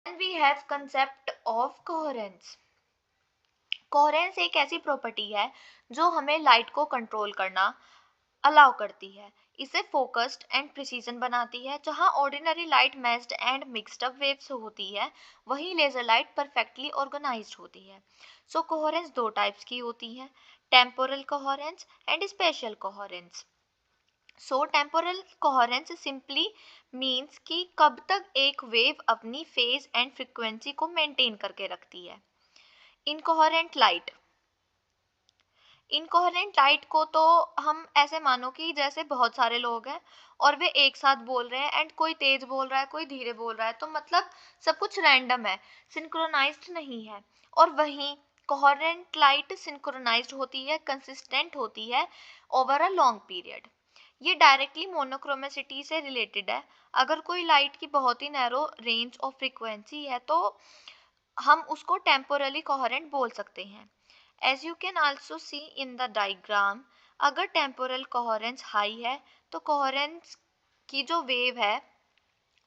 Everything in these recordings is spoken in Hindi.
Then we have concept of coherence. Coherence एक ऐसी प्रॉपर्टी है जो हमें लाइट को कंट्रोल करना अलाउ करती है। इसे फोकस्ड एंड प्रिसीजन बनाती है। जहां ordinary light matched and mixed up waves होती है, वहीं लेजर लाइट परफेक्टली ऑर्गेनाइज्ड होती है। सो कोहेरेंस दो टाइप्स की होती है, temporal coherence and special coherence. So temporal coherence simply means कि कब तक एक वेव अपनी फेज एंड फ्रीक्वेंसी को मेंटेन करके रखती है। इनकोहेरेंट लाइट, इनकोहेरेंट लाइट को तो हम ऐसे मानो कि जैसे बहुत सारे लोग हैं और वे एक साथ बोल रहे हैं एंड कोई तेज बोल रहा है, कोई धीरे बोल रहा है, तो मतलब सब कुछ रैंडम है, सिंक्रोनाइज्ड नहीं है। और वहीं कोहेरेंट लाइट सिंक्रोनाइज्ड होती है, कंसिस्टेंट होती है ओवर अ लॉन्ग पीरियड। ये डायरेक्टली मोनोक्रोमेसिटी से रिलेटेड है। अगर कोई लाइट की बहुत ही नैरो रेंज ऑफ फ्रीक्वेंसी है तो हम उसको टेम्पोरली कोहेरेंट बोल सकते हैं। As you can also see in the diagram, अगर टेम्पोरल कोहेरेंस हाई है तो कोहेरेंस की जो वेव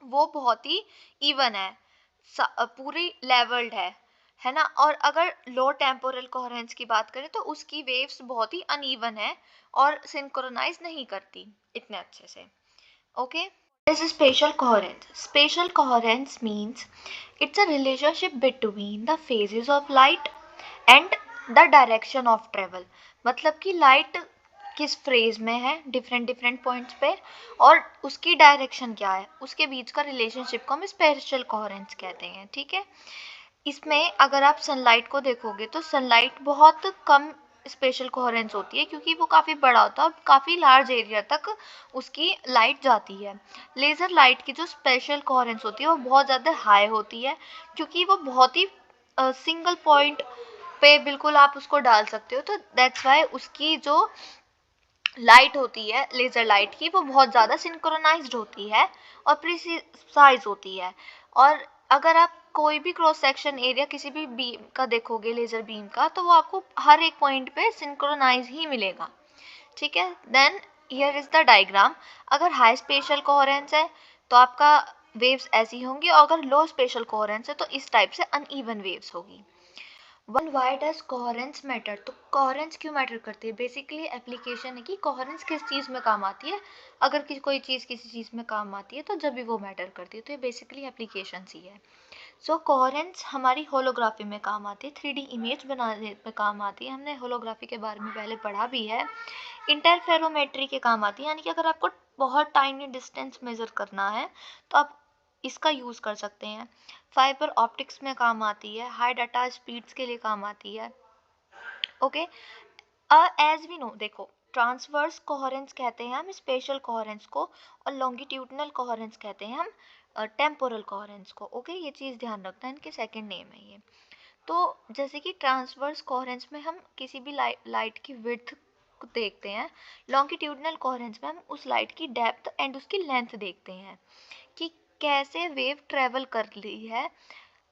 वो बहुत ही इवन है, पूरी लेवल्ड है ना। और अगर लो टेम्पोरल कोहेरेंस की बात करें तो उसकी वेव्स बहुत ही अनइवन है और सिंक्रोनाइज नहीं करती इतने अच्छे से। Okay, is spatial coherence. Spatial coherence means it's a relationship between the phases of light and the direction of travel. मतलब कि लाइट किस फेज में है डिफरेंट डिफरेंट पॉइंट्स पे और उसकी डायरेक्शन क्या है, उसके बीच का रिलेशनशिप को हम स्पेशल कोहेरेंस कहते हैं। ठीक है, इसमें अगर आप सनलाइट को देखोगे तो सनलाइट बहुत कम स्पेशल कोहेरेंस होती है क्योंकि वो काफ़ी बड़ा होता है और काफ़ी लार्ज एरिया तक उसकी लाइट जाती है। लेज़र लाइट की जो स्पेशल कोहेरेंस होती है वो बहुत ज़्यादा हाई होती है क्योंकि वो बहुत ही सिंगल पॉइंट पे बिल्कुल आप उसको डाल सकते हो, तो दैट्स वाई उसकी जो लाइट होती है लेज़र लाइट की वो बहुत ज़्यादा सिंक्रोनाइज्ड होती है और प्रिसाइज होती है। और अगर आप कोई भी क्रॉस सेक्शन एरिया किसी भी बीम का देखोगे, लेज़र बीम का, तो वो आपको हर एक पॉइंट पे सिंक्रोनाइज ही मिलेगा। ठीक है, then here is the diagram. अगर हाई स्पेशल कोहेरेंस है तो आपका वेव्स ऐसी होंगी और अगर लो स्पेशल कोहेरेंस है तो इस टाइप से अनइवन वेव्स होगी। One why does coherence matter, तो कोहेरेंस क्यों मैटर करती है? बेसिकली एप्लीकेशन है कि कोहेरेंस किस चीज़ में काम आती है। अगर कोई चीज़ किसी चीज़ में काम आती है तो जब भी वो मैटर करती है, तो ये बेसिकली एप्लीकेशन ही है। सो कोहेरेंस हमारी होलोग्राफी में काम आती है, 3D इमेज बनाने में काम आती है, हमने होलोग्राफी के बारे में पहले पढ़ा भी है। इंटरफेरोमेट्री के काम आती है, यानी कि अगर आपको बहुत टाइनी डिस्टेंस मेजर करना है तो आप इसका यूज़ कर सकते हैं। फाइबर ऑप्टिक्स में काम आती है, हाई डाटा स्पीड्स के लिए काम आती है। ओके, एज वी नो, देखो, ट्रांसवर्स कोहेरेंस कहते हैं हम स्पेशल कोहेरेंस को और लॉन्गिट्यूडनल कोहेरेंस कहते हैं हम टेम्पोरल कोहेरेंस को। ओके, ये चीज़ ध्यान रखना है, इनके सेकंड नेम है ये। तो जैसे कि ट्रांसवर्स कोहेरेंस में हम किसी भी लाइट की विड्थ देखते हैं, लॉन्गिट्यूडनल कोहेरेंस में हम उस लाइट की डेप्थ एंड उसकी लेंथ देखते हैं कि कैसे वेव ट्रेवल कर रही है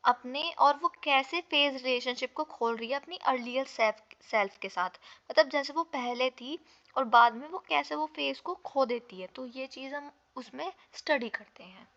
अपने, और वो कैसे फेज रिलेशनशिप को खोल रही है अपनी अर्लियर सेल्फ के साथ। मतलब जैसे वो पहले थी और बाद में वो कैसे वो फेज को खो देती है, तो ये चीज़ हम उसमें स्टडी करते हैं।